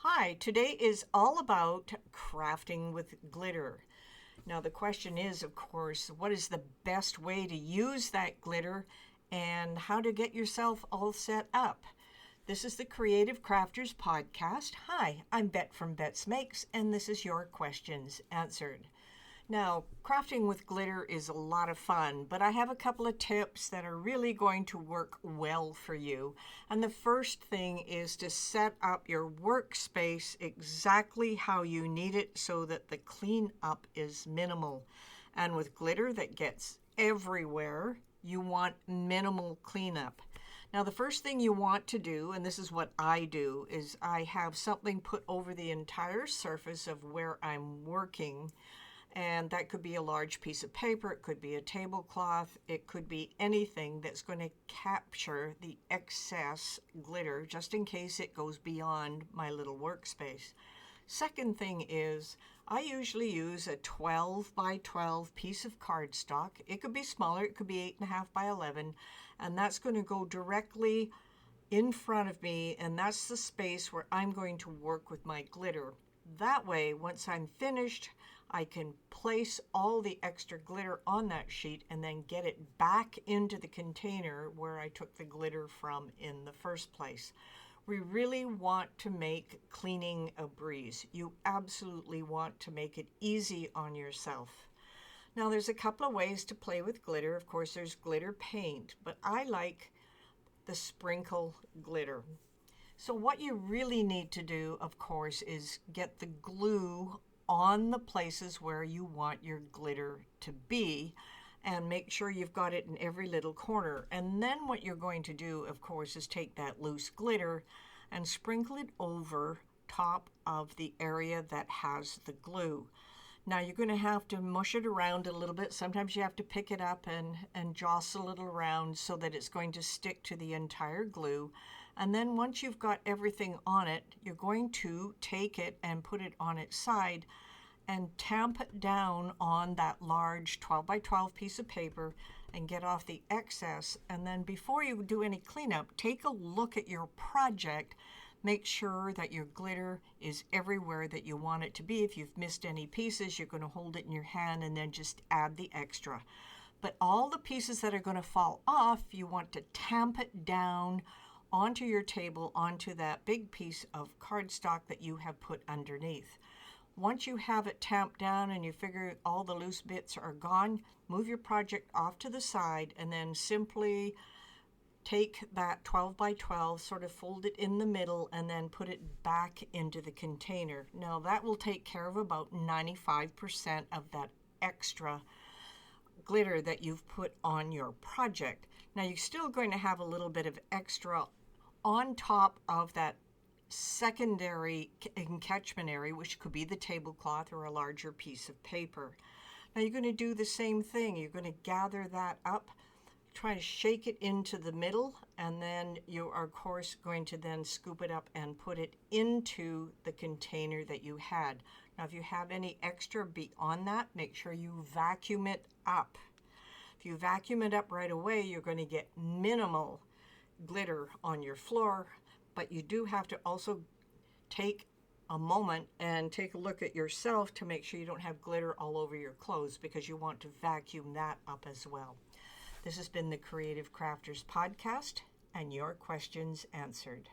Hi, today is all about crafting with glitter. Now the question is, of course, what is the best way to use that glitter and how to get yourself all set up? This is the Creative Crafters Podcast. Hi, I'm Bette from Bette's Makes, and this is your questions answered. Now, crafting with glitter is a lot of fun, but I have a couple of tips that are really going to work well for you. And the first thing is to set up your workspace exactly how you need it so that the cleanup is minimal. And with glitter that gets everywhere, you want minimal cleanup. Now, the first thing you want to do, and this is what I do, is I have something put over the entire surface of where I'm working. And that could be a large piece of paper, it could be a tablecloth, it could be anything that's going to capture the excess glitter just in case it goes beyond my little workspace. Second thing is I usually use a 12 by 12 piece of cardstock. It could be smaller, it could be 8.5 by 11, and that's going to go directly in front of me, and that's the space where I'm going to work with my glitter. That way, once I'm finished, I can place all the extra glitter on that sheet and then get it back into the container where I took the glitter from in the first place. We really want to make cleaning a breeze. You absolutely want to make it easy on yourself. Now, there's a couple of ways to play with glitter. Of course, there's glitter paint, but I like the sprinkle glitter. So what you really need to do, of course, is get the glue on the places where you want your glitter to be and make sure you've got it in every little corner. And then what you're going to do, of course, is take that loose glitter and sprinkle it over top of the area that has the glue. Now you're going to have to mush it around a little bit. Sometimes you have to pick it up and jostle it around so that it's going to stick to the entire glue. And then once you've got everything on it, you're going to take it and put it on its side and tamp it down on that large 12 by 12 piece of paper and get off the excess. And then before you do any cleanup, take a look at your project. Make sure that your glitter is everywhere that you want it to be. If you've missed any pieces, you're going to hold it in your hand and then just add the extra. But all the pieces that are going to fall off, you want to tamp it down onto your table, onto that big piece of cardstock that you have put underneath. Once you have it tamped down and you figure all the loose bits are gone, move your project off to the side and then simply take that 12 by 12, sort of fold it in the middle and then put it back into the container. Now that will take care of about 95% of that extra glitter that you've put on your project. Now you're still going to have a little bit of extra on top of that secondary encatchment area, which could be the tablecloth or a larger piece of paper. Now you're going to do the same thing. You're going to gather that up, try to shake it into the middle, and then you are, of course, going to then scoop it up and put it into the container that you had. Now, if you have any extra beyond that, make sure you vacuum it up. If you vacuum it up right away, you're going to get minimal glitter on your floor, but you do have to also take a moment and take a look at yourself to make sure you don't have glitter all over your clothes, because you want to vacuum that up as well. This has been the Creative Crafters Podcast and your questions answered.